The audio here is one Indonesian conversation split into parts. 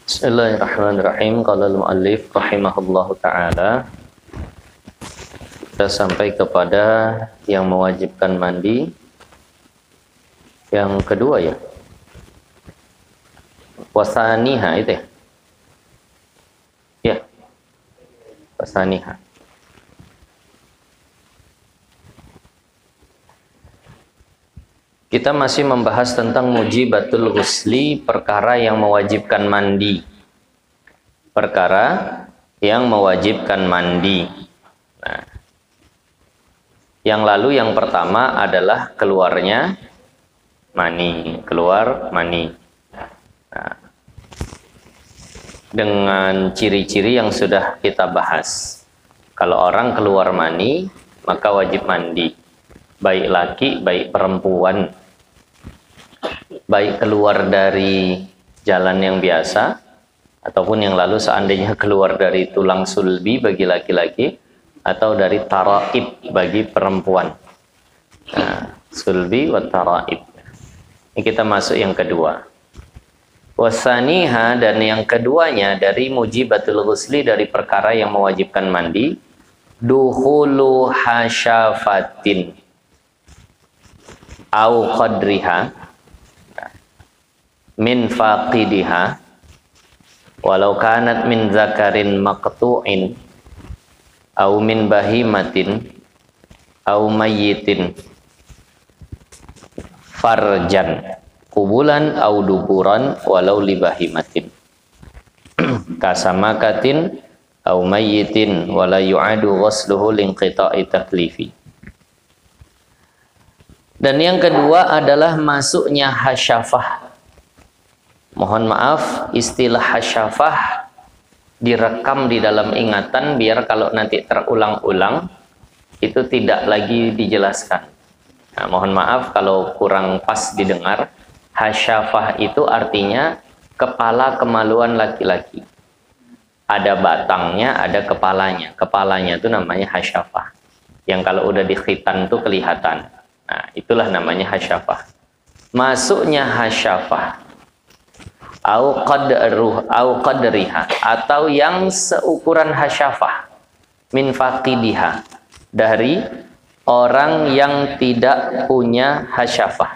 Bismillahirrahmanirrahim. Qala al-muallif rahimahullahu ta'ala. Kita sampai kepada yang mewajibkan mandi. Yang kedua ya. Wasaniha itu ya. Ya. Wasaniha. Kita masih membahas tentang mujibatul ghusli, perkara yang mewajibkan mandi. Perkara yang mewajibkan mandi. Nah, yang lalu yang pertama adalah keluarnya mani, keluar mani. Nah, dengan ciri-ciri yang sudah kita bahas. Kalau orang keluar mani, maka wajib mandi. Baik laki, baik perempuan, baik keluar dari jalan yang biasa, ataupun yang lalu seandainya keluar dari tulang sulbi bagi laki-laki, atau dari taraib bagi perempuan. Nah, sulbi wa taraib. Ini kita masuk yang kedua. Wasaniha, dan yang keduanya dari mujibatul ghusli, dari perkara yang mewajibkan mandi, duhulu hasyafatin au qadriha min faqidiha walau kanat min zakarin maqtu'in au min bahimatin au mayyitin farjan kubulan au duburan walau li bahimatin kasamakatin au mayyitin wala yu'adu ghusluhu linqita'i taklifi. Dan yang kedua adalah masuknya hasyafah. Mohon maaf, istilah hasyafah direkam di dalam ingatan biar kalau nanti terulang-ulang itu tidak lagi dijelaskan. Nah, mohon maaf kalau kurang pas didengar. Hasyafah itu artinya kepala kemaluan laki-laki. Ada batangnya, ada kepalanya. Kepalanya itu namanya hasyafah. Yang kalau udah dikhitan itu kelihatan. Nah, itulah namanya hasyafah. Masuknya hasyafah au qadriha, atau yang seukuran hasyafah, min faqidiha, dari orang yang tidak punya hasyafah.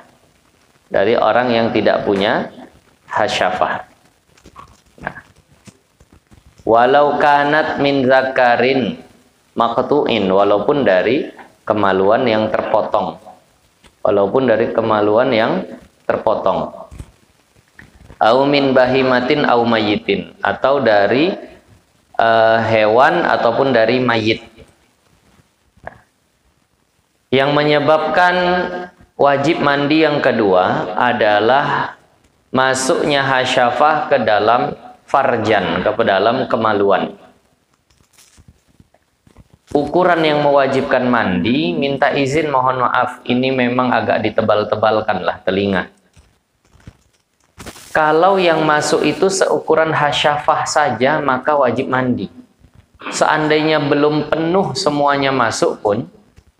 Dari orang yang tidak punya hasyafah. Nah, walau kanat min zakarin maqtu'in, walaupun dari kemaluan yang terpotong. Walaupun dari kemaluan yang terpotong. Au min bahimatin au mayyitin, atau dari hewan ataupun dari mayit. Yang menyebabkan wajib mandi yang kedua adalah masuknya hasyafah ke dalam farjan, ke dalam kemaluan. Ukuran yang mewajibkan mandi, minta izin mohon maaf, ini memang agak ditebal-tebalkan lah telinga. Kalau yang masuk itu seukuran hasyafah saja, maka wajib mandi. Seandainya belum penuh semuanya masuk pun,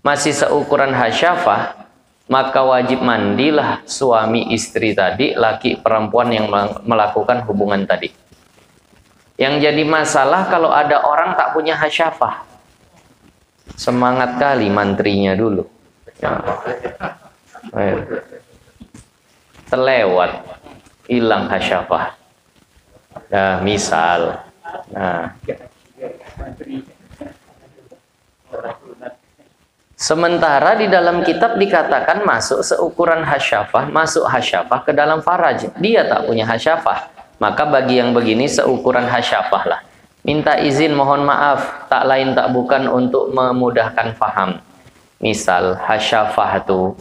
masih seukuran hasyafah, maka wajib mandilah suami istri tadi, laki perempuan yang melakukan hubungan tadi. Yang jadi masalah kalau ada orang tak punya hasyafah. Semangat kali mantrinya dulu. Terlewat, hilang hasyafah. Nah, misal. Nah. Sementara di dalam kitab dikatakan masuk seukuran hasyafah, masuk hasyafah ke dalam faraj. Dia tak punya hasyafah. Maka bagi yang begini seukuran hasyafah lah. Minta izin mohon maaf, tak lain tak bukan untuk memudahkan faham. Misal hasyafah itu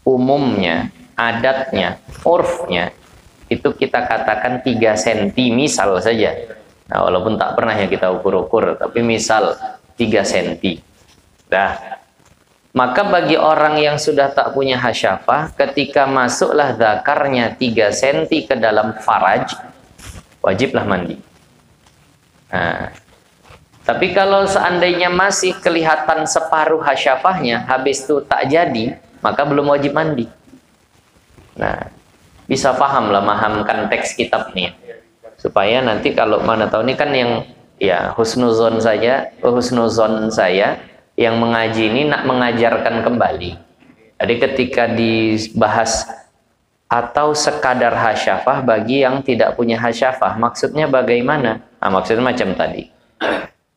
umumnya, adatnya, urfnya itu kita katakan 3 cm misal saja. Nah, walaupun tak pernah ya kita ukur-ukur, tapi misal 3 cm. Dah. Maka bagi orang yang sudah tak punya hasyafah, ketika masuklah zakarnya 3 cm ke dalam faraj, wajiblah mandi. Nah, tapi kalau seandainya masih kelihatan separuh hasyafahnya, habis itu tak jadi, maka belum wajib mandi. Nah, bisa paham lah, mahamkan teks kitab nih. Supaya nanti kalau mana tahu ini kan yang ya husnuzon saya yang mengaji ini nak mengajarkan kembali. Jadi ketika dibahas atau sekadar hasyafah bagi yang tidak punya hasyafah, maksudnya bagaimana? Nah, maksudnya macam tadi.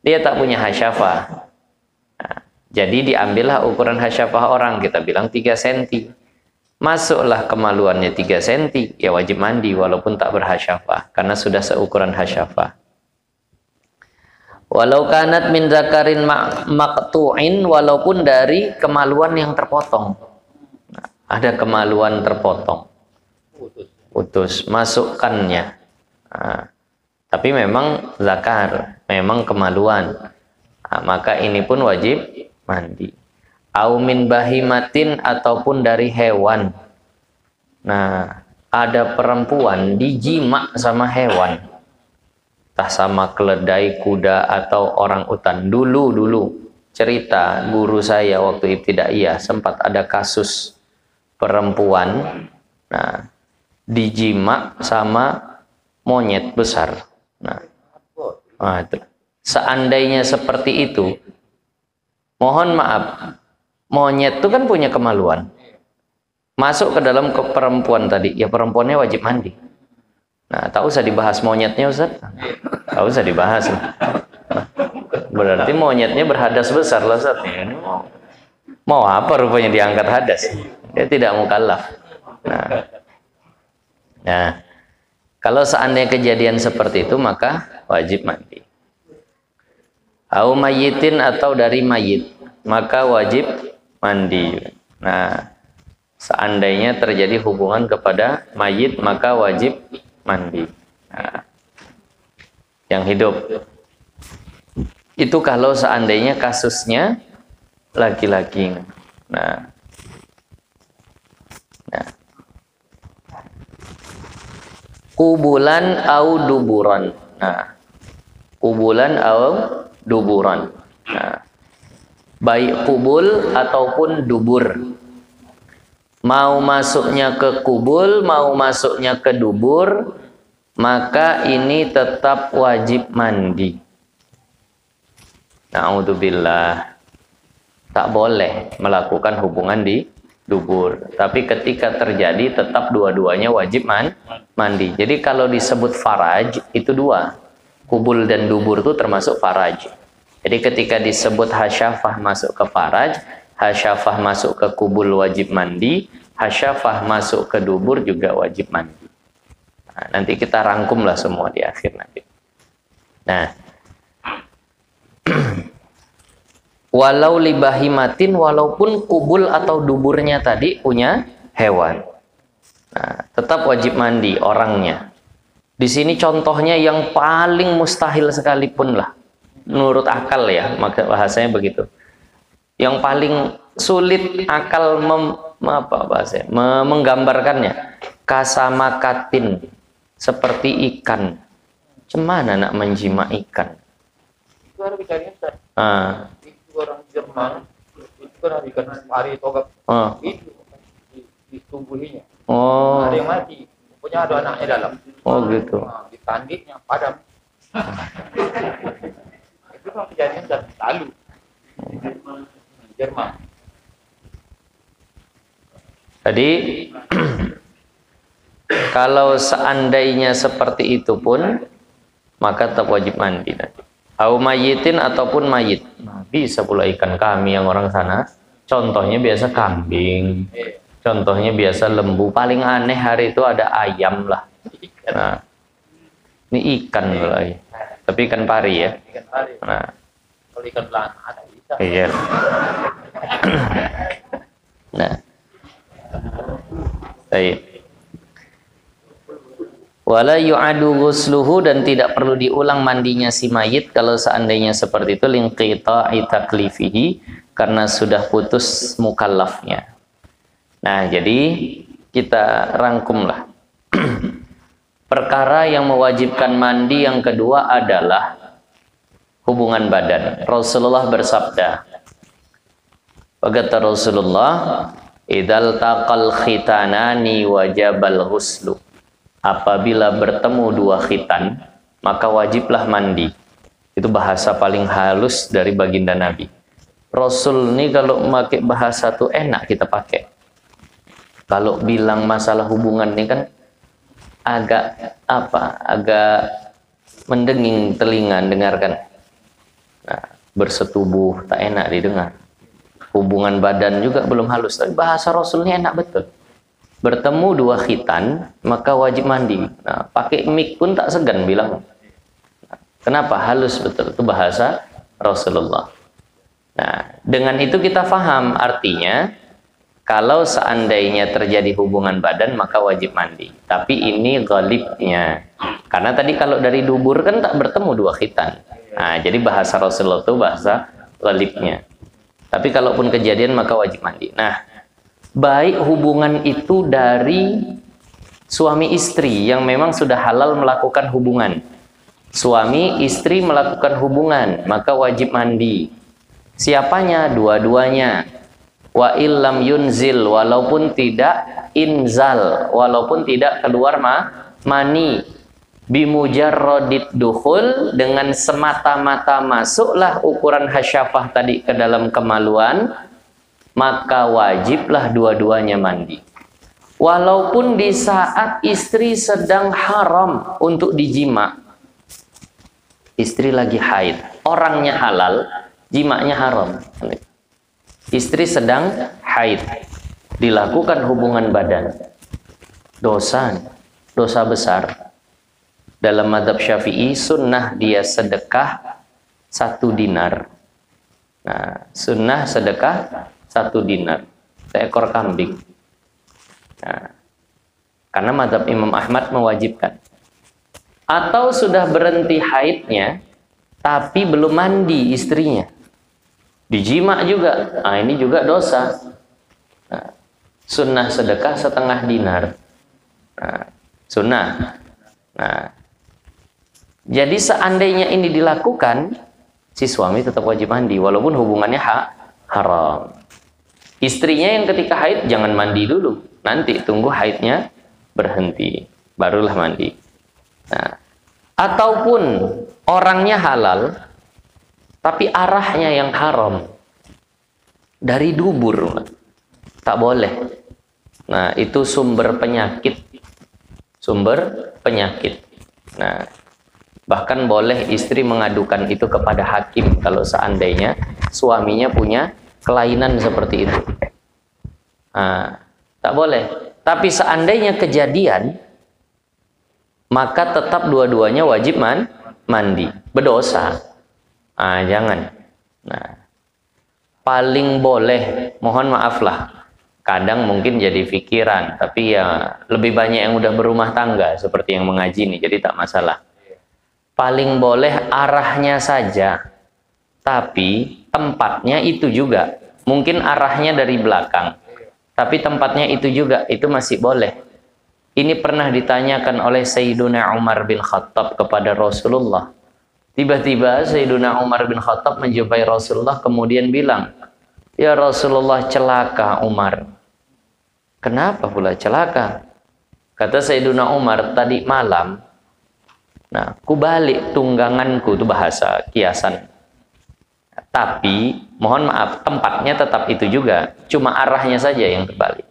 Dia tak punya hasyafah. Nah, jadi diambillah ukuran hasyafah orang, kita bilang 3 cm. Masuklah kemaluannya 3 cm, ya wajib mandi walaupun tak berhasyafah karena sudah seukuran hasyafah. Walau kanat min zakarin maqtu'in, walaupun dari kemaluan yang terpotong. Nah, ada kemaluan terpotong. Putus masukkannya. Nah, tapi memang zakar, memang kemaluan. Nah, maka ini pun wajib mandi. Au min bahimatin, ataupun dari hewan. Nah, ada perempuan dijima sama hewan. Entah sama keledai, kuda, atau orang utan. Dulu cerita guru saya waktu ibtidaiyah sempat ada kasus perempuan. Nah, dijima sama monyet besar. Nah, itu. Seandainya seperti itu, mohon maaf, monyet itu kan punya kemaluan. Masuk ke dalam ke perempuan tadi, ya perempuannya wajib mandi. Nah, tak usah dibahas monyetnya, Ustaz. Tak usah dibahas. Berarti monyetnya berhadas besar lah, Ustaz. Mau apa rupanya diangkat hadas? Dia tidak mukallaf. Nah, kalau seandainya kejadian seperti itu, maka wajib mandi. Au mayitin, atau dari mayit, maka wajib mandi. Nah, seandainya terjadi hubungan kepada mayit, maka wajib mandi. Nah, yang hidup. Itu kalau seandainya kasusnya laki-laki. Nah. Kubulan au duburan. Nah, kubulan au duburan. Nah, baik kubul ataupun dubur. Mau masuknya ke kubul, mau masuknya ke dubur, maka ini tetap wajib mandi. Na'udzubillah. Tak boleh melakukan hubungan di dubur. Tapi ketika terjadi tetap dua-duanya wajib mandi. Jadi kalau disebut faraj itu dua. Kubul dan dubur itu termasuk faraj. Jadi ketika disebut hasyafah masuk ke faraj, hasyafah masuk ke kubul wajib mandi, hasyafah masuk ke dubur juga wajib mandi. Nah, nanti kita rangkumlah semua di akhir nanti. Nah, walau libahimatin, walaupun kubul atau duburnya tadi punya hewan, nah, tetap wajib mandi orangnya. Di sini contohnya yang paling mustahil sekalipun lah, menurut akal ya, maka bahasanya begitu. Yang paling sulit akal menggambarkannya, kasamakatin, seperti ikan. Cemana nak menjima ikan? Itu harus dicari orang Jerman itu kan ada ikan pari togap itu di tubuhnya. Ada yang mati, pokoknya ada anaknya dalam. Gitu. Nah, ditandiknya padam. Itu kan kejadian dari lalu. Jerman. Jadi kalau seandainya seperti itu pun, maka tetap wajib mandi nanti. Au mayitin, ataupun mayit. Nah, bisa pula ikan kami yang orang sana. Contohnya biasa kambing. Contohnya biasa lembu. Paling aneh hari itu ada ayam lah. Nah, ini ikan lagi. Tapi ikan pari ya. Ikan pari. Nah, kalau ikan belana ada bisa. Iya. Nah, baik. Wala yu'adu ghusluhu, dan tidak perlu diulang mandinya si mayit kalau seandainya seperti itu, linqita'i taklifihi, karena sudah putus mukallafnya. Nah, jadi kita rangkumlah. Perkara yang mewajibkan mandi yang kedua adalah hubungan badan. Rasulullah bersabda, kata Rasulullah, idzal taqal khitanani wajabal ghuslu. apabila bertemu dua khitan, maka wajiblah mandi. Itu bahasa paling halus dari baginda Nabi. Rasul ini kalau pakai bahasa tuh enak kita pakai. Kalau bilang masalah hubungan ini kan agak mendenging telinga dengarkan. Nah, bersetubuh tak enak didengar. Hubungan badan juga belum halus, tapi bahasa Rasulnya enak betul. Bertemu dua khitan, maka wajib mandi. Nah, pakai mic pun tak segan bilang. Nah, kenapa? Halus betul, itu bahasa Rasulullah. Nah, dengan itu kita faham artinya, kalau seandainya terjadi hubungan badan, maka wajib mandi. Tapi ini ghalibnya. Karena tadi kalau dari dubur kan tak bertemu dua khitan. Nah, jadi bahasa Rasulullah itu bahasa ghalibnya. Tapi kalaupun kejadian maka wajib mandi. Nah, baik hubungan itu dari suami istri yang memang sudah halal melakukan hubungan. Suami istri melakukan hubungan, maka wajib mandi. Siapanya? Dua-duanya. Wa illam yunzil, walaupun tidak inzal, walaupun tidak keluar mani. Bimujarrodid dukhul, dengan semata-mata masuklah ukuran hasyafah tadi ke dalam kemaluan, maka wajiblah dua-duanya mandi. Walaupun di saat istri sedang haram untuk dijima. Istri lagi haid, orangnya halal, jimaknya haram. Istri sedang haid, dilakukan hubungan badan. Dosa besar. Dalam mazhab Syafi'i, sunnah dia sedekah 1 dinar. Nah, sunnah sedekah 1 dinar, seekor kambing. Nah, karena mazhab Imam Ahmad mewajibkan. Atau sudah berhenti haidnya, tapi belum mandi istrinya, dijima juga. Nah, ini juga dosa. Nah, sunnah sedekah 1/2 dinar. Nah, sunnah. Nah, jadi seandainya ini dilakukan, si suami tetap wajib mandi walaupun hubungannya haram. Istrinya yang ketika haid jangan mandi dulu, nanti tunggu haidnya berhenti, barulah mandi. Nah, ataupun orangnya halal, tapi arahnya yang haram, dari dubur, tak boleh. Nah, itu sumber penyakit. Nah, bahkan boleh istri mengadukan itu kepada hakim kalau seandainya suaminya punya kelainan seperti itu. Nah, tak boleh. Tapi seandainya kejadian, maka tetap dua-duanya wajib mandi. Berdosa. Nah, jangan. Nah, paling boleh, mohon maaf lah, kadang mungkin jadi pikiran, tapi ya lebih banyak yang udah berumah tangga seperti yang mengaji nih, jadi tak masalah. Paling boleh arahnya saja, tapi tempatnya itu juga. Mungkin arahnya dari belakang, tapi tempatnya itu juga, itu masih boleh. Ini pernah ditanyakan oleh Sayyiduna Umar bin Khattab kepada Rasulullah. Tiba-tiba Sayyiduna Umar bin Khattab menjumpai Rasulullah, kemudian bilang, "Ya Rasulullah, celaka Umar." "Kenapa pula celaka?" Kata Sayyiduna Umar, "Tadi malam, nah, ku balik tungganganku," itu bahasa kiasan. Tapi, mohon maaf, tempatnya tetap itu juga. Cuma arahnya saja yang terbalik.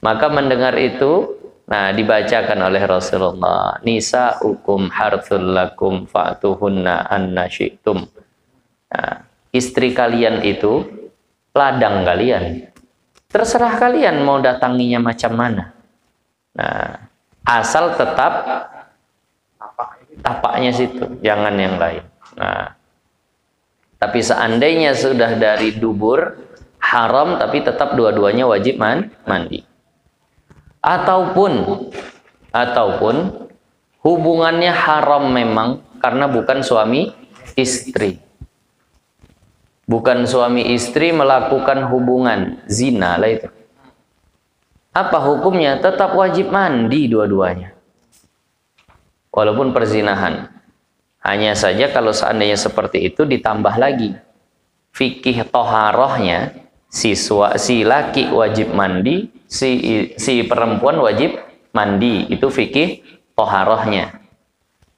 Maka mendengar itu, nah, dibacakan oleh Rasulullah, "Nisa'ukum harthul lakum fa'tuhunna anna syi'tum." Nah, istri kalian itu ladang kalian. Terserah kalian mau datanginya macam mana. Nah, asal tetap tapaknya situ, jangan yang lain. Nah, tapi seandainya sudah dari dubur haram, tapi tetap dua-duanya wajib mandi. Ataupun hubungannya haram memang karena bukan suami istri. Bukan suami istri melakukan hubungan zina lah itu. Apa hukumnya? Tetap wajib mandi dua-duanya. Walaupun perzinahan. Hanya saja kalau seandainya seperti itu ditambah lagi fikih toharohnya, si laki wajib mandi, si perempuan wajib mandi, itu fikih toharohnya.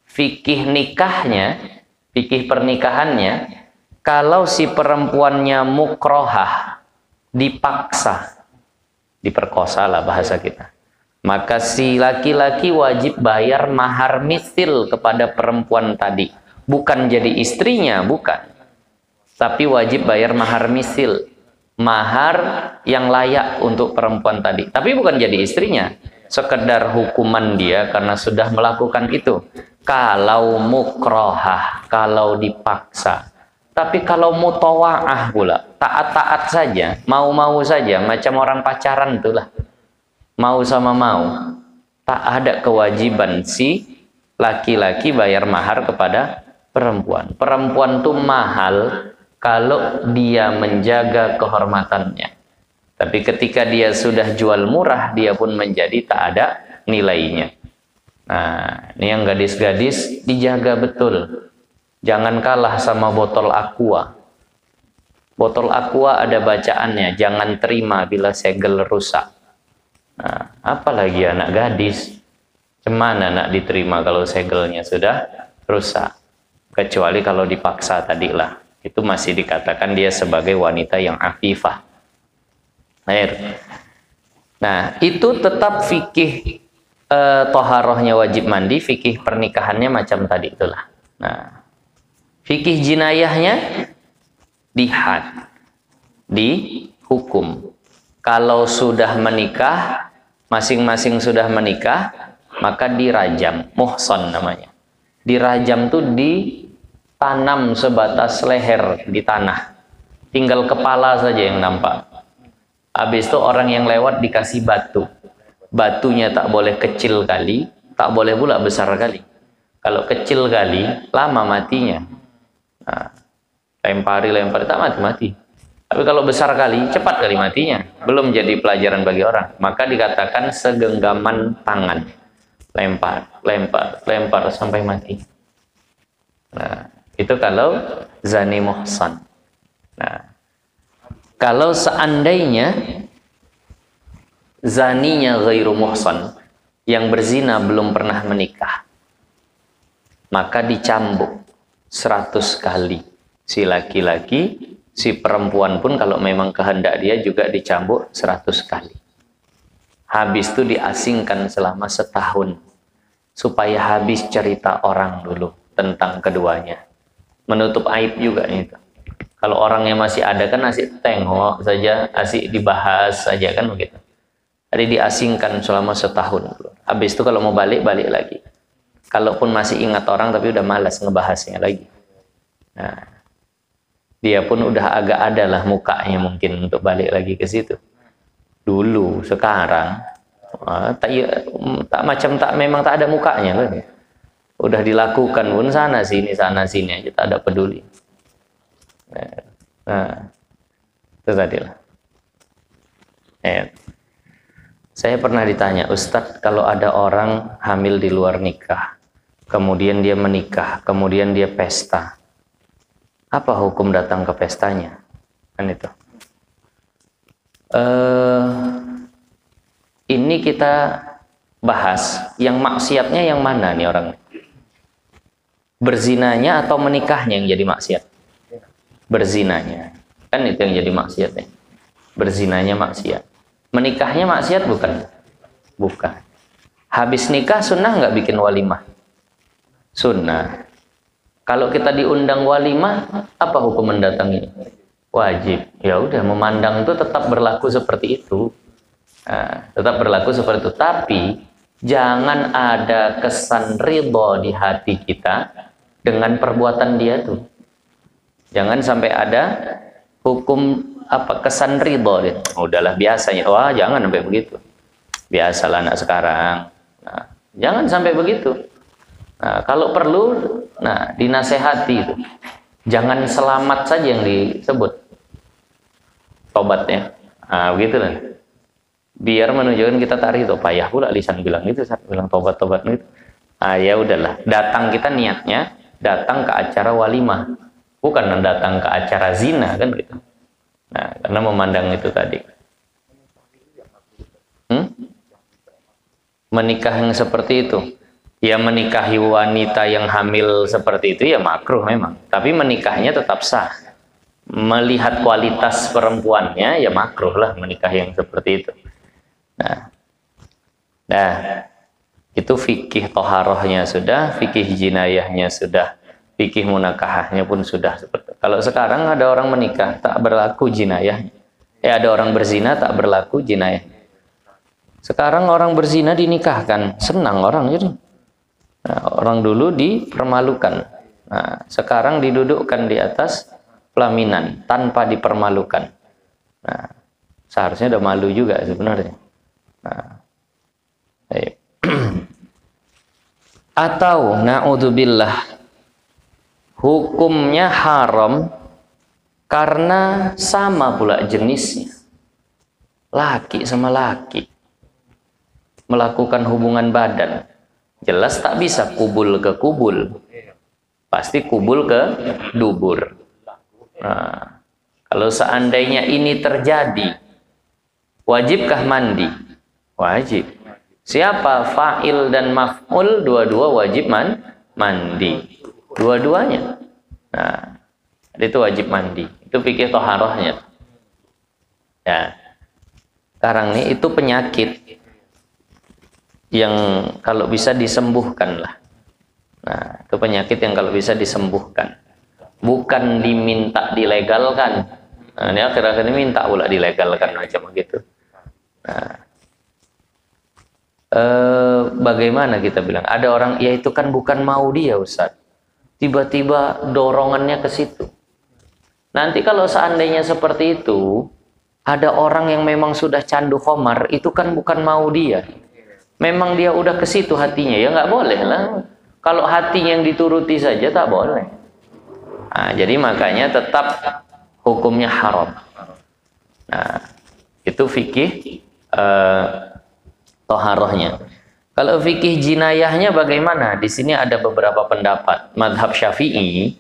Fikih nikahnya, fikih pernikahannya, kalau si perempuannya mukrohah, dipaksa, diperkosa lah bahasa kita, maka si laki-laki wajib bayar mahar misil kepada perempuan tadi. Bukan jadi istrinya, bukan. Tapi wajib bayar mahar misil. Mahar yang layak untuk perempuan tadi. Tapi bukan jadi istrinya. Sekedar hukuman dia karena sudah melakukan itu. Kalau mukrohah, kalau dipaksa. Tapi kalau mutawa'ah pula, taat-taat saja, mau-mau saja, macam orang pacaran itulah. Mau sama mau. Tak ada kewajiban si laki-laki bayar mahar kepada perempuan. Perempuan itu mahal kalau dia menjaga kehormatannya. Tapi ketika dia sudah jual murah, dia pun menjadi tak ada nilainya. Nah, ini yang gadis-gadis dijaga betul. Jangan kalah sama botol aqua. Botol aqua ada bacaannya, jangan terima bila segel rusak. Nah, apalagi anak gadis. Cemana nak diterima kalau segelnya sudah rusak? Kecuali kalau dipaksa tadilah. Itu masih dikatakan dia sebagai wanita yang afifah. Nah, itu tetap fikih toharohnya wajib mandi, fikih pernikahannya macam tadi itulah. Nah, fikih jinayahnya dihad, dihukum. Kalau sudah menikah, masing-masing sudah menikah, maka dirajam, muhson namanya. Dirajam tuh ditanam sebatas leher di tanah. Tinggal kepala saja yang nampak. Habis itu orang yang lewat dikasih batu. Batunya tak boleh kecil kali, tak boleh pula besar kali. Kalau kecil kali, lama matinya. Nah, lempari tak mati-mati. Tapi kalau besar kali, cepat kali matinya. Belum jadi pelajaran bagi orang. Maka dikatakan segenggaman tangan. Lempar sampai mati. Nah, itu kalau zani muhsan. Nah, kalau seandainya zaninya ghairu muhsan, yang berzina belum pernah menikah, maka dicambuk 100 kali. Si laki-laki, si perempuan pun kalau memang kehendak dia juga dicambuk 100 kali. Habis itu diasingkan selama setahun. Supaya habis cerita orang dulu tentang keduanya. Menutup aib juga itu. Kalau orangnya masih ada kan asik tengok saja, asik dibahas saja kan begitu. Jadi diasingkan selama setahun dulu. Habis itu kalau mau balik lagi. Kalaupun masih ingat orang tapi udah malas ngebahasnya lagi. Nah, dia pun udah agak ada lah mukanya mungkin untuk balik lagi ke situ. Dulu, sekarang memang tak ada mukanya kan. Udah dilakukan pun sana sini aja tak ada peduli. Nah, itu tadilah. Saya pernah ditanya, Ustadz, kalau ada orang hamil di luar nikah, kemudian dia menikah, kemudian dia pesta, apa hukum datang ke pestanya? Kan itu. Ini kita bahas yang maksiatnya yang mana nih orang? Berzinanya atau menikahnya yang jadi maksiat? Berzinanya. Kan itu yang jadi maksiatnya. Berzinanya maksiat. Menikahnya maksiat bukan? Bukan. Habis nikah sunnah nggak bikin walimah? Sunnah. Kalau kita diundang walimah, apa hukum mendatangi? Wajib. Ya udah, memandang itu tetap berlaku seperti itu. Nah, tetap berlaku seperti itu. Tapi jangan ada kesan ridho di hati kita dengan perbuatan dia tuh. Jangan sampai ada hukum kesan ridho dia. Udahlah biasanya. Wah, jangan sampai begitu. Biasalah anak sekarang. Nah, jangan sampai begitu. Nah, kalau perlu, dinasehati itu. Jangan selamat saja yang disebut. Tobatnya. Nah, begitulah. Biar menunjukkan kita tarik itu. Payah pula lisan bilang itu, bilang tobat-tobat gitu. Ya udahlah. Datang kita niatnya datang ke acara walimah, bukan datang ke acara zina kan gitu. Nah, karena memandang itu tadi. menikah yang seperti itu. Ya menikahi wanita yang hamil seperti itu ya makruh memang. Tapi menikahnya tetap sah. Melihat kualitas perempuannya ya makruh lah menikah yang seperti itu. Nah, itu fikih toharohnya sudah, fikih jinayahnya sudah, fikih munakahahnya pun sudah. Kalau sekarang ada orang menikah tak berlaku jinayahnya. Ada orang berzina tak berlaku jinayah. Sekarang orang berzina dinikahkan, senang orang jadi. Nah, orang dulu dipermalukan. Nah, sekarang didudukkan di atas pelaminan tanpa dipermalukan. Nah, seharusnya udah malu juga sebenarnya. Nah, atau na'udzubillah hukumnya haram karena sama pula jenisnya. Laki sama laki melakukan hubungan badan. Jelas tak bisa kubul ke kubul. Pasti kubul ke dubur. Nah, kalau seandainya ini terjadi, wajibkah mandi? Wajib. Siapa fa'il dan maf'ul, dua-dua wajib mandi. Dua-duanya. Nah, itu wajib mandi. Itu fikih toharohnya. Ya. Sekarang ini itu penyakit yang kalau bisa disembuhkan lah. Nah, itu penyakit yang kalau bisa disembuhkan. Bukan diminta dilegalkan. Nah, ini akhir-akhir ini minta pula dilegalkan macam begitu. Nah, bagaimana kita bilang? Ada orang, ya itu kan bukan mau dia Ustaz. Tiba-tiba dorongannya ke situ. Nanti kalau seandainya seperti itu, ada orang yang memang sudah candu khamar, itu kan bukan mau dia. Memang dia udah ke situ hatinya, ya nggak boleh lah. Kalau hatinya yang dituruti saja tak boleh. Nah, jadi makanya tetap hukumnya haram. Nah, itu fikih toharohnya. Kalau fikih jinayahnya bagaimana? Di sini ada beberapa pendapat. Madhab Syafi'i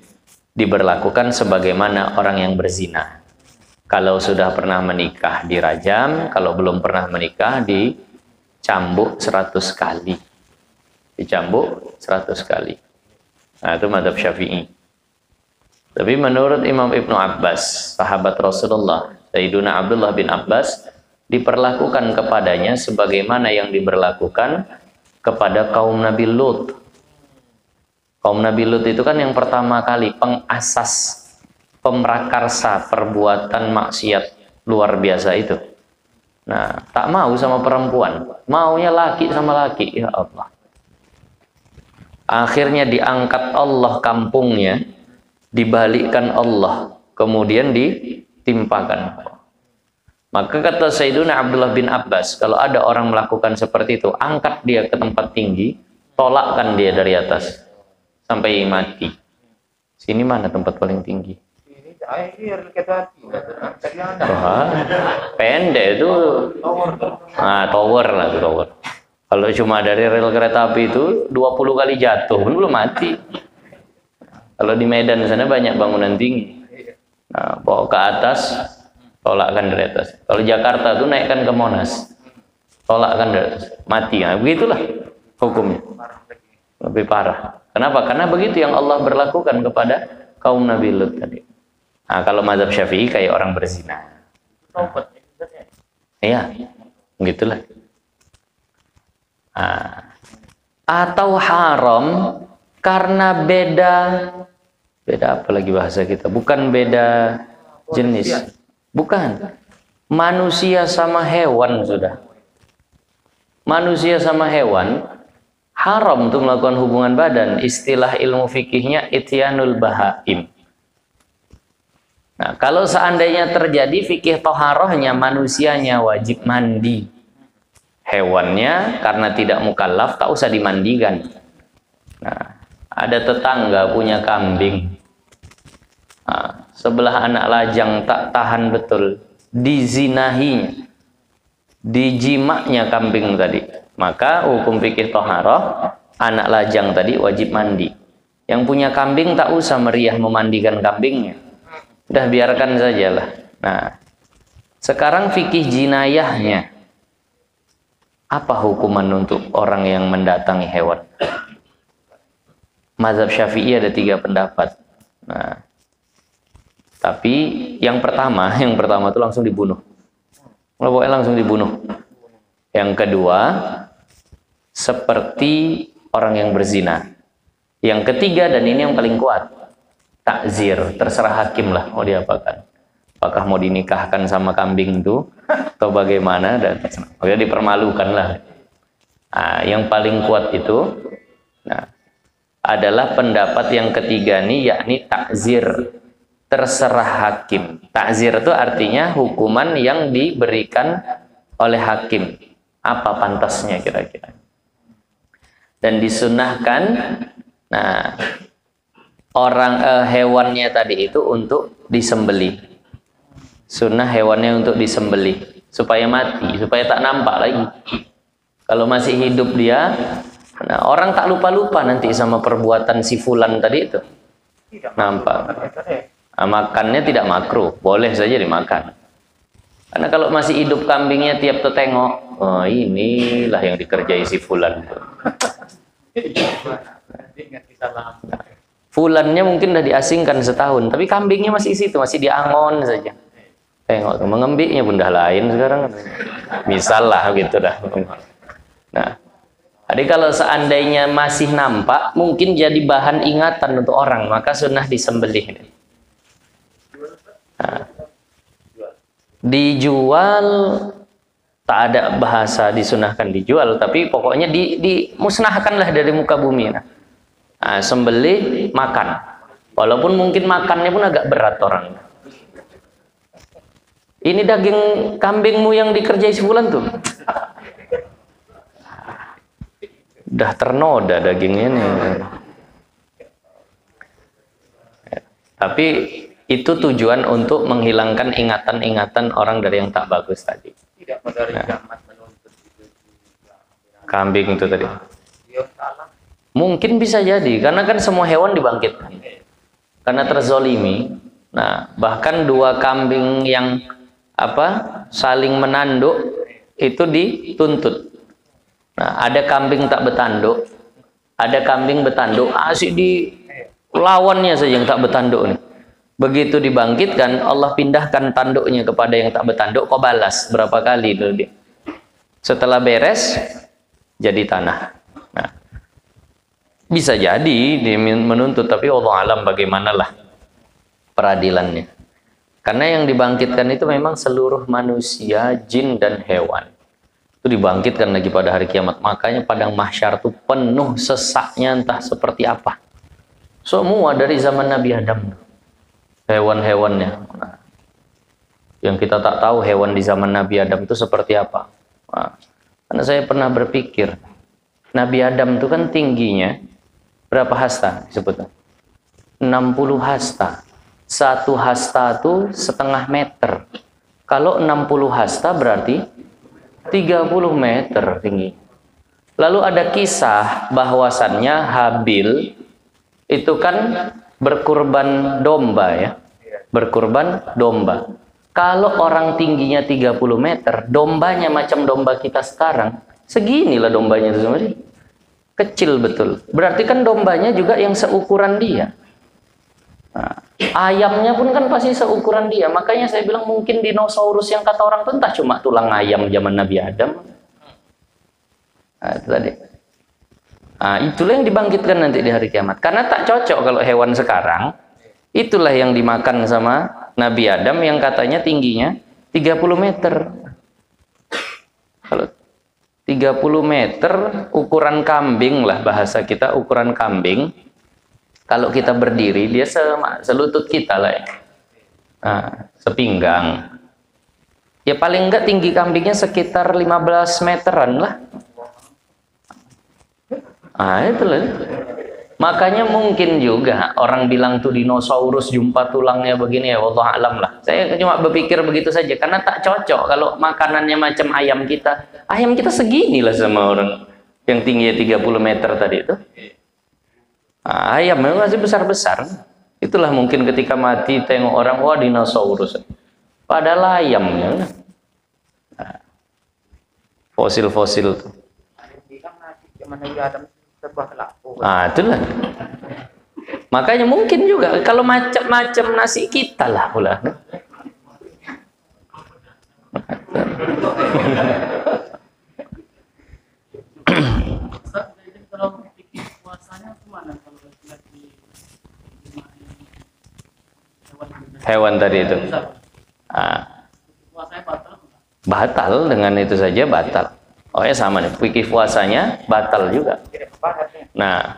diberlakukan sebagaimana orang yang berzina. Kalau sudah pernah menikah dirajam, kalau belum pernah menikah dicambuk 100 kali. Dicambuk 100 kali. Nah, itu madhab Syafi'i. Tapi menurut Imam Ibnu Abbas, sahabat Rasulullah, Sayyiduna Abdullah bin Abbas, diperlakukan kepadanya sebagaimana yang diberlakukan kepada kaum Nabi Lut. Kaum Nabi Lut itu kan yang pertama kali pengasas, pemrakarsa perbuatan maksiat luar biasa itu. Nah, tak mau sama perempuan, maunya laki sama laki. Ya Allah. Akhirnya diangkat Allah kampungnya, dibalikkan Allah, kemudian ditimpakan. Maka kata Sayyiduna Abdullah bin Abbas, kalau ada orang melakukan seperti itu, angkat dia ke tempat tinggi, tolakkan dia dari atas sampai mati. Sini mana tempat paling tinggi? Wah, pendek itu. Nah, tower lah itu tower. Kalau cuma dari rel kereta api itu 20 kali jatuh pun belum mati. Kalau di Medan sana banyak bangunan tinggi. Nah, bawa ke atas, tolakkan dari atas. Kalau Jakarta tuh naikkan ke Monas, tolakkan dari atas, mati. Nah, begitulah hukumnya. Lebih parah. Kenapa? Karena begitu yang Allah berlakukan kepada kaum Nabi Lut tadi. Nah, kalau mazhab Syafi'i kayak orang berzina. Iya, begitulah. Nah, atau haram karena beda apa lagi bahasa kita? Bukan beda jenis. Bukan. Manusia sama hewan sudah. Manusia sama hewan haram untuk melakukan hubungan badan. Istilah ilmu fikihnya ityanul bahaim. Nah, kalau seandainya terjadi fikih toharohnya, manusianya wajib mandi. Hewannya karena tidak mukallaf tak usah dimandikan. Nah, ada tetangga punya kambing. Nah, sebelah anak lajang tak tahan betul, dizinahinya, dijimaknya kambing tadi. Maka hukum fikih toharoh, anak lajang tadi wajib mandi. Yang punya kambing tak usah meriah memandikan kambingnya. Udah biarkan sajalah. Nah, sekarang fikih jinayahnya. Apa hukuman untuk orang yang mendatangi hewan? Mazhab Syafi'i ada 3 pendapat. Nah, tapi yang pertama itu langsung dibunuh. Pokoknya langsung dibunuh. Yang kedua, seperti orang yang berzina. Yang ketiga, dan ini yang paling kuat, takzir. Terserah hakim lah mau diapakan. Apakah mau dinikahkan sama kambing itu atau bagaimana, dan pokoknya dipermalukan lah. Nah, yang paling kuat itu adalah pendapat yang ketiga nih, yakni takzir. Terserah hakim. Takzir itu artinya hukuman yang diberikan oleh hakim. Apa pantasnya kira-kira? Dan disunahkan, hewannya tadi itu untuk disembelih. Sunnah hewannya untuk disembelih supaya mati, supaya tak nampak lagi. Kalau masih hidup dia, orang tak lupa-lupa nanti sama perbuatan si fulan tadi itu. Nampak. Makannya tidak makruh, boleh saja dimakan. Karena kalau masih hidup kambingnya tiap tertengok, oh inilah yang dikerjai si fulan. Fulannya mungkin udah diasingkan setahun, tapi kambingnya masih situ, masih diangon saja. Tengok tuh, mengembiknya pun dah lain sekarang. Misal lah gitu dah. Nah, jadi kalau seandainya masih nampak, mungkin jadi bahan ingatan untuk orang, maka sunnah disembelih. Nah, dijual tak ada bahasa disunahkan dijual, tapi pokoknya dimusnahkanlah dari muka bumi. Nah, sembelih, makan. Walaupun mungkin makannya pun agak berat orang. Ini daging kambingmu yang dikerjai sebulan tuh. Udah ternoda dagingnya nih. Tapi itu tujuan untuk menghilangkan ingatan-ingatan orang dari yang tak bagus tadi. Tidak dari zaman menuntut itu. Kambing itu tadi. Mungkin bisa jadi, karena kan semua hewan dibangkitkan. Karena terzolimi. Nah, bahkan 2 kambing yang saling menanduk itu dituntut. Nah, ada kambing tak bertanduk, ada kambing bertanduk, asik di lawannya saja yang tak bertanduk nih. Begitu dibangkitkan, Allah pindahkan tanduknya kepada yang tak bertanduk, kau balas berapa kali dulu dia. Setelah beres, jadi tanah. Nah, bisa jadi dia menuntut, tapi Allah alam bagaimanalah peradilannya. Karena yang dibangkitkan itu memang seluruh manusia, jin dan hewan. Itu dibangkitkan lagi pada hari kiamat. Makanya padang mahsyar itu penuh sesaknya entah seperti apa. Semua dari zaman Nabi Adam. Hewan-hewannya. Nah, yang kita tak tahu hewan di zaman Nabi Adam itu seperti apa. Nah, karena saya pernah berpikir, Nabi Adam itu kan tingginya berapa hasta disebutnya? 60 hasta. 1 hasta itu setengah meter. Kalau 60 hasta berarti 30 meter tinggi. Lalu ada kisah bahwasannya Habil itu kan berkurban domba ya. Berkurban domba. Kalau orang tingginya 30 meter, dombanya macam domba kita sekarang. Seginilah dombanya itu sebenarnya. Kecil betul. Berarti kan dombanya juga yang seukuran dia. Nah, ayamnya pun kan pasti seukuran dia. Makanya saya bilang mungkin dinosaurus yang kata orang itu entah cuma tulang ayam zaman Nabi Adam. Nah, itu tadi. Nah, itulah yang dibangkitkan nanti di hari kiamat. Karena tak cocok kalau hewan sekarang. Itulah yang dimakan sama Nabi Adam yang katanya tingginya 30 meter. Kalau 30 meter ukuran kambing lah bahasa kita, ukuran kambing. Kalau kita berdiri, dia selutut kita lah ya. Nah, sepinggang. Ya paling enggak tinggi kambingnya sekitar 15 meteran lah. Ah, itulah. Makanya mungkin juga orang bilang tuh dinosaurus jumpa tulangnya begini ya, wallahu alam lah. Saya cuma berpikir begitu saja karena tak cocok kalau makanannya macam ayam kita. Ayam kita segini lah sama orang yang tingginya 30 meter tadi itu. Ayam memang masih besar-besar. Itulah mungkin ketika mati tengok orang, wah dinosaurus. Padahal ayamnya. Fosil-fosil tuh. Ah, itulah. Makanya mungkin juga kalau macam-macam nasi kita lah pula. Hewan tadi itu. Batal dengan itu saja batal. Oh ya sama nih, fikih puasanya batal juga. Nah,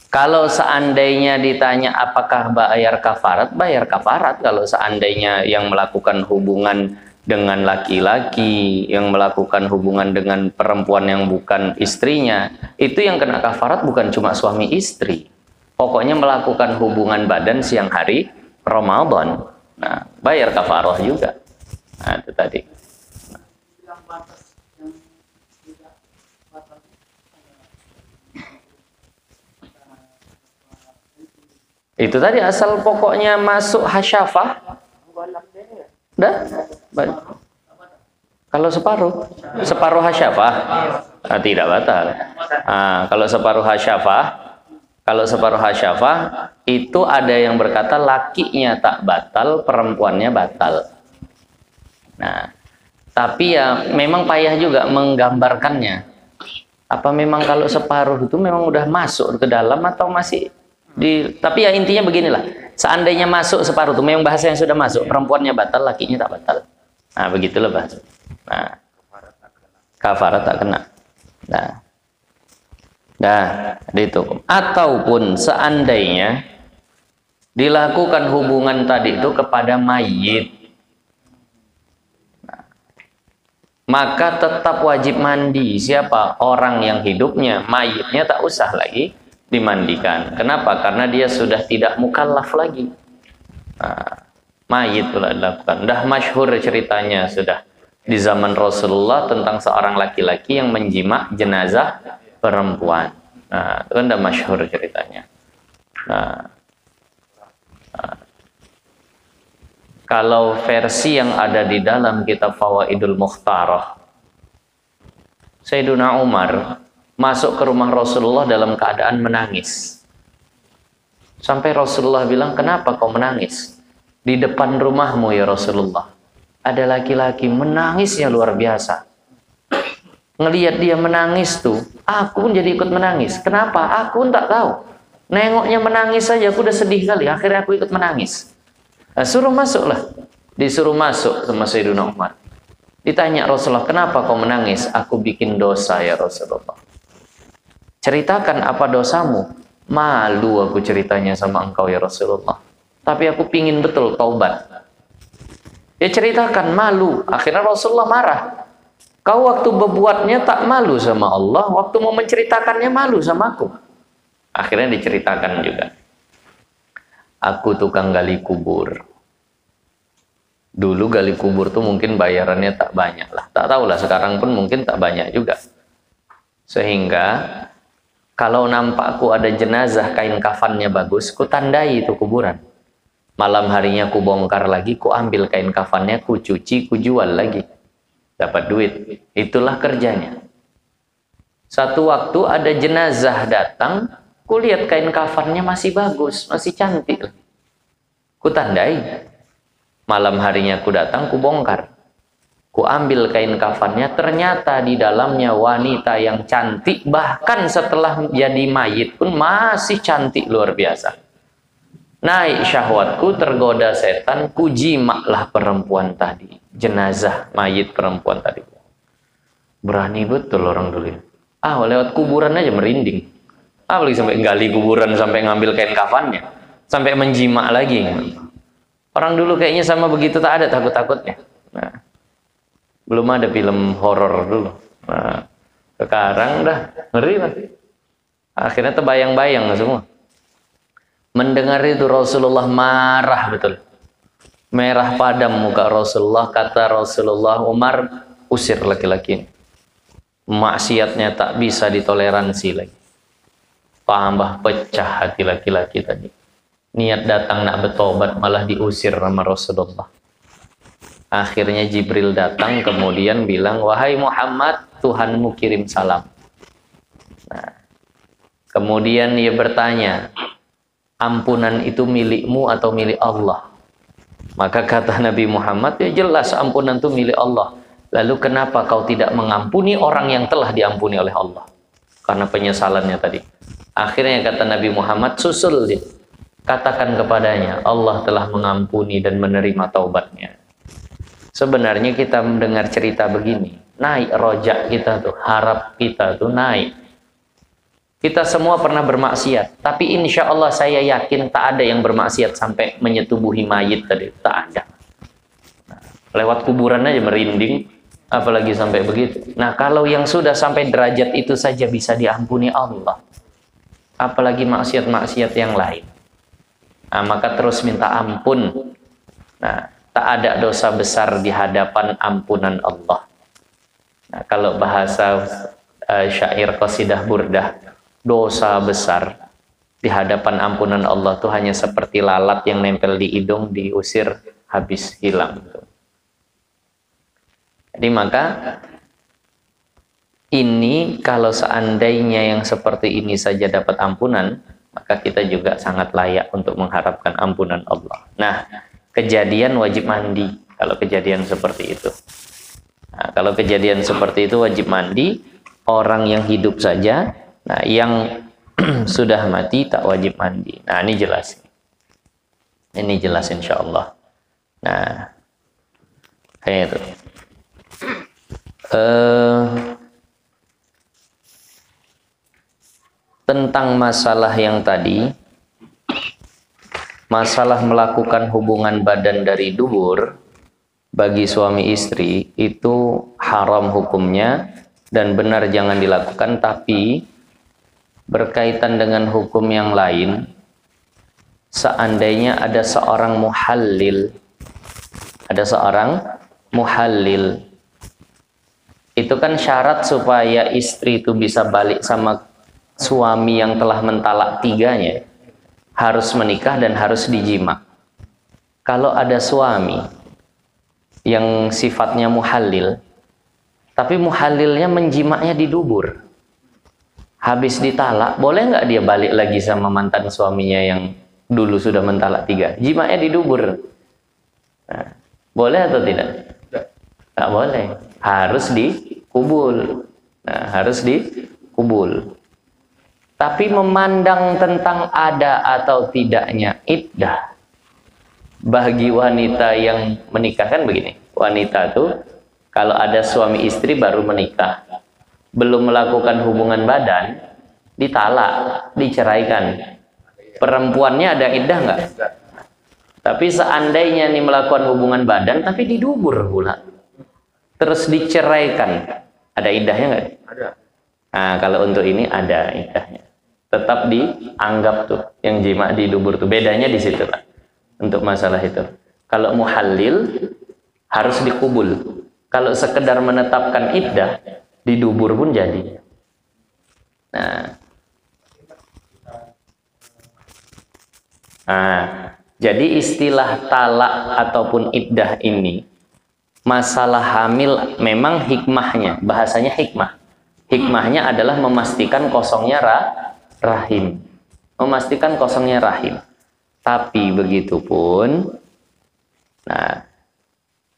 kalau seandainya ditanya apakah bayar kafarat kalau seandainya yang melakukan hubungan dengan laki-laki, yang melakukan hubungan dengan perempuan yang bukan istrinya, itu yang kena kafarat bukan cuma suami istri. Pokoknya melakukan hubungan badan siang hari Ramadan. Nah, bayar kafarah juga. Nah, itu tadi. Itu tadi asal pokoknya masuk hasyafah. Dah? Kalau separuh hasyafah, tidak batal. Kalau separuh hasyafah, itu ada yang berkata lakinya tak batal, perempuannya batal. Nah, tapi ya memang payah juga menggambarkannya. Apa memang kalau separuh itu memang udah masuk ke dalam atau masih tapi ya intinya beginilah, seandainya masuk separuh itu memang bahasa yang sudah masuk, perempuannya batal, lakinya tak batal. Nah, begitulah bahasa. Nah, kafarat tak kena. Nah, itu. Ataupun seandainya dilakukan hubungan tadi itu kepada mayit, maka tetap wajib mandi. Siapa? Orang yang hidupnya, mayitnya tak usah lagi dimandikan. Kenapa? Karena dia sudah tidak mukallaf lagi. Mayit pula dilakukan. Dah masyhur ceritanya sudah di zaman Rasulullah tentang seorang laki-laki yang menjima jenazah perempuan. Nah, itu kan dah masyhur ceritanya. Kalau versi yang ada di dalam kitab Fawaidul Mukhtarah, Sayyiduna Umar masuk ke rumah Rasulullah dalam keadaan menangis. Sampai Rasulullah bilang, kenapa kau menangis? Di depan rumahmu ya Rasulullah, ada laki-laki menangisnya luar biasa. Ngelihat dia menangis tuh, aku pun jadi ikut menangis. Kenapa? Aku pun tak tahu. Nengoknya menangis saja, aku udah sedih kali. Akhirnya aku ikut menangis. Nah, suruh masuklah. Disuruh masuk sama Sayyiduna Umar. Ditanya Rasulullah, kenapa kau menangis? Aku bikin dosa ya Rasulullah. Ceritakan apa dosamu? Malu aku ceritanya sama engkau ya Rasulullah. Tapi aku pingin betul taubat. Dia ceritakan malu. Akhirnya Rasulullah marah. Kau waktu berbuatnya tak malu sama Allah, waktu mau menceritakannya malu sama aku. Akhirnya diceritakan juga. Aku tukang gali kubur. Dulu gali kubur tuh mungkin bayarannya tak banyak lah. Tak tahulah sekarang pun mungkin tak banyak juga. Sehingga kalau nampakku ada jenazah kain kafannya bagus, ku tandai itu kuburan. Malam harinya ku bongkar lagi, ku ambil kain kafannya, ku cuci, ku jual lagi. Dapat duit. Itulah kerjanya. Satu waktu ada jenazah datang, ku lihat kain kafannya masih bagus, masih cantik. Ku tandai. Malam harinya ku datang, ku bongkar. Ku ambil kain kafannya, ternyata di dalamnya wanita yang cantik, bahkan setelah jadi mayit pun masih cantik luar biasa. Naik syahwatku, tergoda setan, ku jimaklah perempuan tadi. Jenazah mayit perempuan tadi. Berani betul orang dulu. Lewat kuburan aja merinding. Apalagi sampai gali kuburan, sampai ngambil kain kafannya, sampai menjimak lagi. Orang dulu kayaknya sama begitu, tak ada takut-takutnya. Nah, belum ada film horor dulu. Nah, sekarang dah ngeri lah. Akhirnya terbayang-bayang semua. Mendengar itu Rasulullah marah betul. Merah padam muka Rasulullah. Kata Rasulullah, Umar, usir laki-laki ini. Maksiatnya tak bisa ditoleransi lagi. Tambah pecah hati laki-laki tadi. Niat datang nak bertobat malah diusir sama Rasulullah. Akhirnya Jibril datang kemudian bilang, wahai Muhammad, Tuhanmu kirim salam. Nah, kemudian dia bertanya, ampunan itu milikmu atau milik Allah? Maka kata Nabi Muhammad, ya jelas ampunan itu milik Allah. Lalu kenapa kau tidak mengampuni orang yang telah diampuni oleh Allah? Karena penyesalannya tadi. Akhirnya kata Nabi Muhammad, susul dia. Katakan kepadanya, Allah telah mengampuni dan menerima taubatnya. Sebenarnya kita mendengar cerita begini, naik rojak kita tuh, harap kita tuh naik. Kita semua pernah bermaksiat, tapi insya Allah saya yakin tak ada yang bermaksiat sampai menyetubuhi mayit tadi, tak ada. Nah, lewat kuburan aja merinding, apalagi sampai begitu. Nah, kalau yang sudah sampai derajat itu saja bisa diampuni Allah, apalagi maksiat-maksiat yang lain. Nah, maka terus minta ampun. Nah, tak ada dosa besar di hadapan ampunan Allah. Nah, kalau bahasa syair qasidah burdah, dosa besar di hadapan ampunan Allah itu hanya seperti lalat yang nempel di hidung, diusir habis hilang. Jadi maka ini kalau seandainya yang seperti ini saja dapat ampunan, maka kita juga sangat layak untuk mengharapkan ampunan Allah. Nah, kejadian wajib mandi kalau kejadian seperti itu. Nah, kalau kejadian seperti itu wajib mandi, orang yang hidup saja. Nah, yang sudah mati tak wajib mandi. Nah, ini jelas. Ini jelas insya Allah. Nah, kayak itu. Tentang masalah yang tadi, masalah melakukan hubungan badan dari dubur bagi suami istri itu haram hukumnya dan benar jangan dilakukan, tapi berkaitan dengan hukum yang lain, seandainya ada seorang muhallil, itu kan syarat supaya istri itu bisa balik sama suami yang telah mentalak tiganya, harus menikah dan harus dijima. Kalau ada suami yang sifatnya muhallil, tapi muhallilnya menjimaknya di dubur, habis ditalak, boleh nggak dia balik lagi sama mantan suaminya yang dulu sudah mentalak tiga? Jimaknya di dubur. Nah, boleh atau tidak? Nggak boleh. Harus dikubul. Nah, harus dikubul. Tapi memandang tentang ada atau tidaknya iddah bagi wanita yang menikah kan begini. Wanita tuh kalau ada suami istri baru menikah, belum melakukan hubungan badan, ditalak, diceraikan. Perempuannya ada iddah nggak? Tapi seandainya nih melakukan hubungan badan tapi didubur pula, terus diceraikan, ada iddahnya nggak? Ada. Nah, kalau untuk ini ada iddahnya. Tetap dianggap tuh yang jima di dubur tuh. Bedanya di situ lah. Untuk masalah itu. Kalau muhallil harus dikubul. Kalau sekedar menetapkan iddah, di dubur pun jadi. Nah, jadi istilah talak ataupun iddah ini, masalah hamil memang hikmahnya, bahasanya hikmah. Hikmahnya adalah memastikan kosongnya rahim. Memastikan kosongnya rahim. Tapi begitu pun, nah,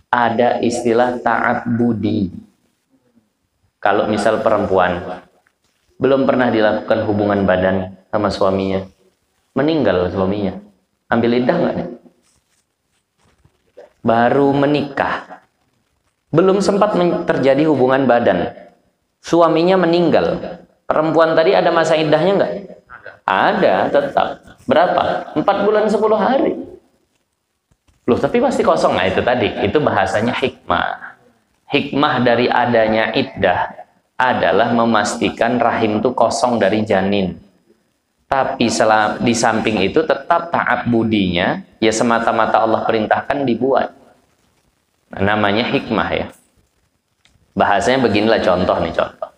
ada istilah taat budi. Kalau misal perempuan belum pernah dilakukan hubungan badan sama suaminya, meninggal suaminya, ambil iddah nggak? Baru menikah, belum sempat terjadi hubungan badan, suaminya meninggal, perempuan tadi ada masa iddahnya nggak? Ada, tetap. Berapa? 4 bulan 10 hari. Loh, tapi pasti kosong. Nah, itu tadi. Itu bahasanya hikmah. Hikmah dari adanya iddah adalah memastikan rahim itu kosong dari janin. Tapi di samping itu tetap taat budinya, ya semata-mata Allah perintahkan dibuat. Nah, namanya hikmah ya. Bahasanya beginilah contoh nih, contoh.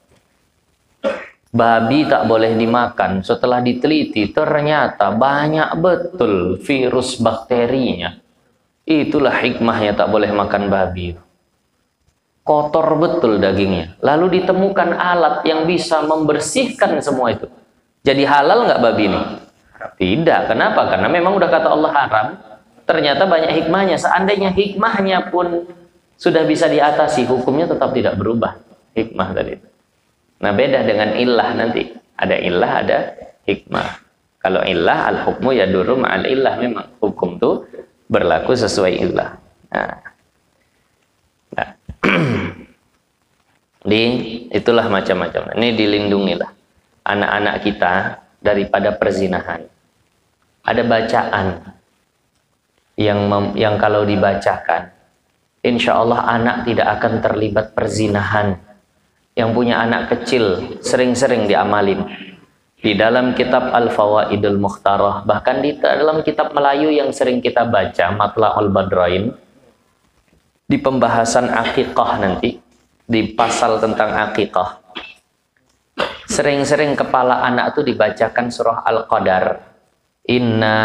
Babi tak boleh dimakan. Setelah diteliti ternyata banyak betul virus bakterinya. Itulah hikmahnya tak boleh makan babi. Kotor betul dagingnya. Lalu ditemukan alat yang bisa membersihkan semua itu. Jadi halal nggak babi ini? Tidak. Kenapa? Karena memang udah kata Allah haram. Ternyata banyak hikmahnya. Seandainya hikmahnya pun sudah bisa diatasi, hukumnya tetap tidak berubah. Hikmah tadi. Nah, beda dengan illah nanti. Ada illah, ada hikmah. Kalau illah, al-hukmu yaduru ma'al illah. Memang hukum itu berlaku sesuai illah. Nah. Itulah macam-macam. Ini dilindungilah anak-anak kita daripada perzinahan. Ada bacaan yang kalau dibacakan, insya Allah anak tidak akan terlibat perzinahan. Yang punya anak kecil sering-sering diamalin. Di dalam kitab Al-Fawaidul Mukhtarah, bahkan di dalam kitab Melayu yang sering kita baca, Matla'ul Badrain, di pembahasan akikah nanti, di pasal tentang akikah, sering-sering kepala anak itu dibacakan surah Al-Qadar. Inna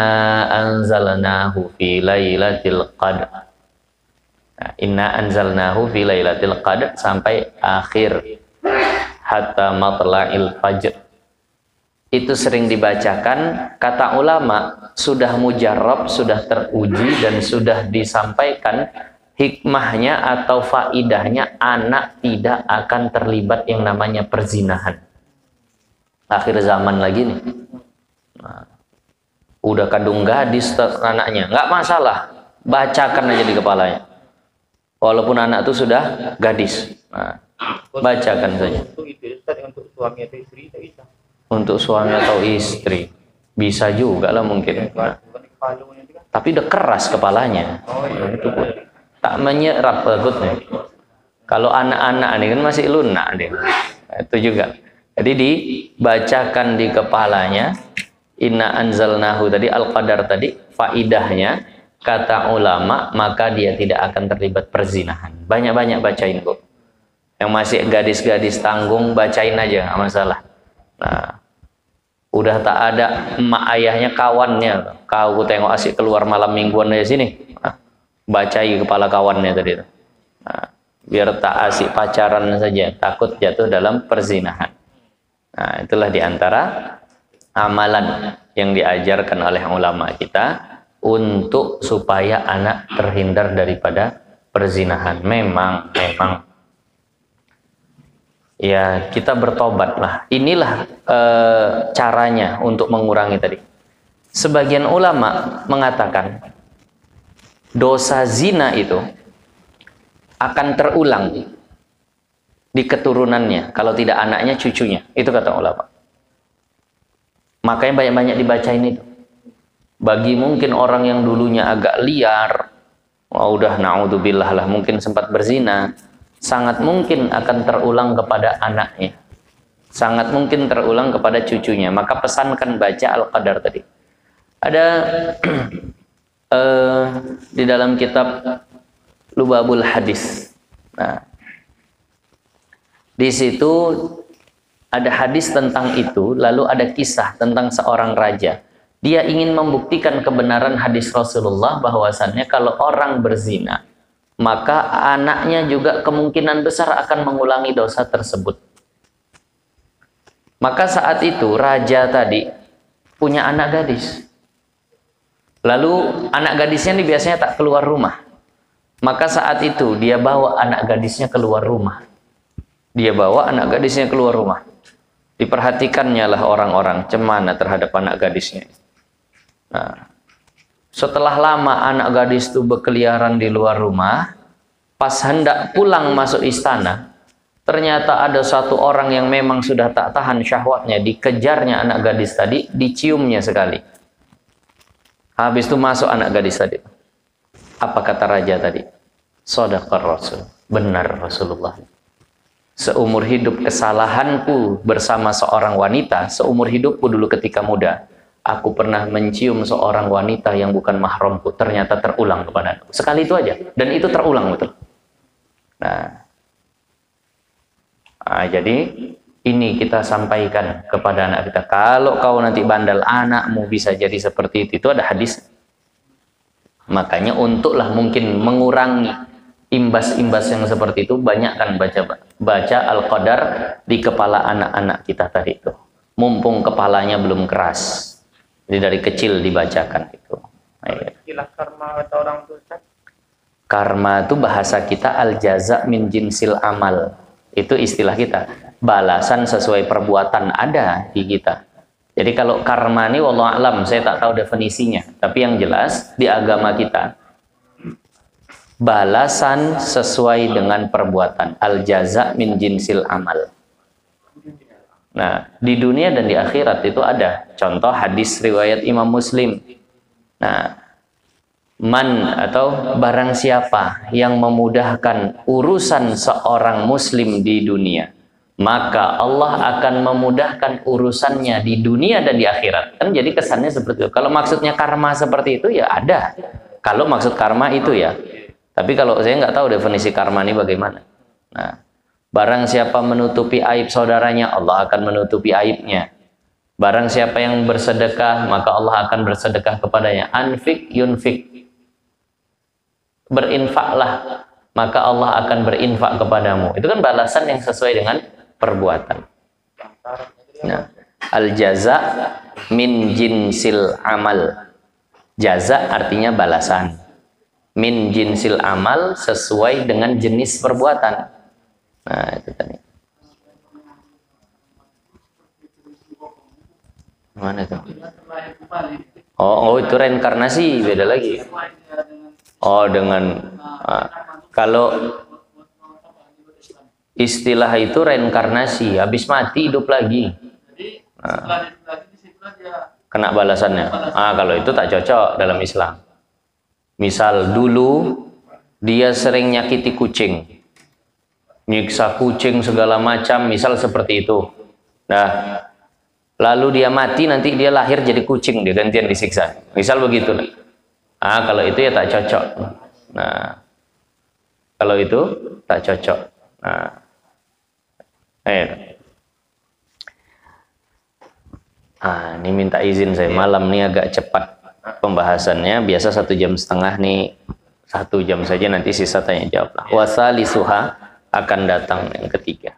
anzalnahu fi lailatul qadr. Nah, inna anzalnahu fi lailatul qadr sampai akhir hatta matla'il fajr. Itu sering dibacakan. Kata ulama, sudah mujarrab, sudah teruji dan sudah disampaikan hikmahnya atau faidahnya anak tidak akan terlibat yang namanya perzinahan. Akhir zaman lagi nih. Nah, udah kandung gadis anaknya, nggak masalah, bacakan aja di kepalanya. Walaupun anak itu sudah gadis. Nah, bacakan saja. Untuk suami atau istri tak bisa. Untuk suami atau istri bisa juga lah mungkin. Nah, tapi udah keras kepalanya. Itu pun tak menyerap bagusnya. Kalau anak-anak ini kan masih lunak dia. Itu juga. Jadi dibacakan di kepalanya. Inna anzalnahu tadi, Al-Qadar tadi, faidahnya kata ulama, maka dia tidak akan terlibat perzinahan. Banyak-banyak bacain kok. Yang masih gadis-gadis tanggung, bacain aja, nggak masalah. Nah, udah tak ada emak ayahnya kawannya. Kau tengok asik keluar malam mingguan dari sini. Nah, bacai kepala kawannya tadi. Nah, biar tak asik pacaran saja, takut jatuh dalam perzinahan. Nah, itulah diantara amalan yang diajarkan oleh ulama kita untuk supaya anak terhindar daripada perzinahan. Memang ya kita bertobatlah. Inilah caranya untuk mengurangi tadi. Sebagian ulama mengatakan dosa zina itu akan terulang di keturunannya, kalau tidak anaknya, cucunya. Itu kata ulama. Makanya banyak-banyak dibacain itu. Bagi mungkin orang yang dulunya agak liar, udah na'udzubillah lah, mungkin sempat berzina, sangat mungkin akan terulang kepada anaknya. Sangat mungkin terulang kepada cucunya. Maka pesankan baca Al-Qadar tadi. Ada di dalam kitab Lubabul Hadis. Nah, di situ ada hadis tentang itu, lalu ada kisah tentang seorang raja. Dia ingin membuktikan kebenaran hadis Rasulullah bahwasannya kalau orang berzina, maka anaknya juga kemungkinan besar akan mengulangi dosa tersebut. Maka saat itu raja tadi punya anak gadis. Lalu anak gadisnya ini biasanya tak keluar rumah. Maka saat itu dia bawa anak gadisnya keluar rumah. Dia bawa anak gadisnya keluar rumah. Diperhatikannya lah orang-orang cemana terhadap anak gadisnya. Nah, setelah lama anak gadis itu berkeliaran di luar rumah, pas hendak pulang masuk istana, ternyata ada satu orang yang memang sudah tak tahan syahwatnya, dikejarnya anak gadis tadi, diciumnya sekali. Habis itu masuk anak gadis tadi. Apa kata raja tadi? Shadaqar Rasul. Benar Rasulullah. Seumur hidup kesalahanku bersama seorang wanita, seumur hidupku dulu ketika muda, aku pernah mencium seorang wanita yang bukan mahramku, ternyata terulang kepada aku. Sekali itu aja, dan itu terulang betul. Nah, jadi ini kita sampaikan kepada anak kita. Kalau kau nanti bandal, anakmu bisa jadi seperti itu. Itu ada hadis. Makanya untuklah mungkin mengurangi imbas-imbas yang seperti itu, banyakkan baca Al-Qadar di kepala anak-anak kita tadi itu. Mumpung kepalanya belum keras. Jadi dari kecil dibacakan itu. Istilah karma kata orang itu, Ustaz. Karma itu bahasa kita al-jaza min jinsil amal. Itu istilah kita. Balasan sesuai perbuatan ada di kita. Jadi kalau karma ini wallahu alam, saya tak tahu definisinya. Tapi yang jelas di agama kita, balasan sesuai dengan perbuatan. Al-jaza min jinsil amal. Nah, di dunia dan di akhirat itu ada. Contoh hadis riwayat Imam Muslim. Nah, man atau barang siapa yang memudahkan urusan seorang muslim di dunia, maka Allah akan memudahkan urusannya di dunia dan di akhirat. Kan jadi kesannya seperti itu. Kalau maksudnya karma seperti itu ya ada. Kalau maksud karma itu ya. Tapi kalau saya nggak tahu definisi karma ini bagaimana. Nah, barang siapa menutupi aib saudaranya, Allah akan menutupi aibnya. Barang siapa yang bersedekah, maka Allah akan bersedekah kepadanya. Anfik yunfik. Berinfaklah, maka Allah akan berinfak kepadamu. Itu kan balasan yang sesuai dengan perbuatan. Nah, al-jaza min jinsil amal. Jaza artinya balasan. Min jinsil amal sesuai dengan jenis perbuatan. Nah, itu tadi. Mana itu? Oh, itu reinkarnasi, beda lagi. Oh, dengan kalau istilah itu reinkarnasi, habis mati hidup lagi. Kena balasannya. Kalau itu tak cocok dalam Islam. Misal dulu dia sering nyakiti kucing, nyiksa kucing segala macam, misal seperti itu. Nah, lalu dia mati, nanti dia lahir jadi kucing, dia gantian disiksa. Misal begitu. Kalau itu ya tak cocok. Nah, kalau itu tak cocok. Ini minta izin saya. Malam ini agak cepat pembahasannya. Biasa 1,5 jam nih, 1 jam saja, nanti sisa tanya jawab lah. Wasalisuha akan datang yang ketiga.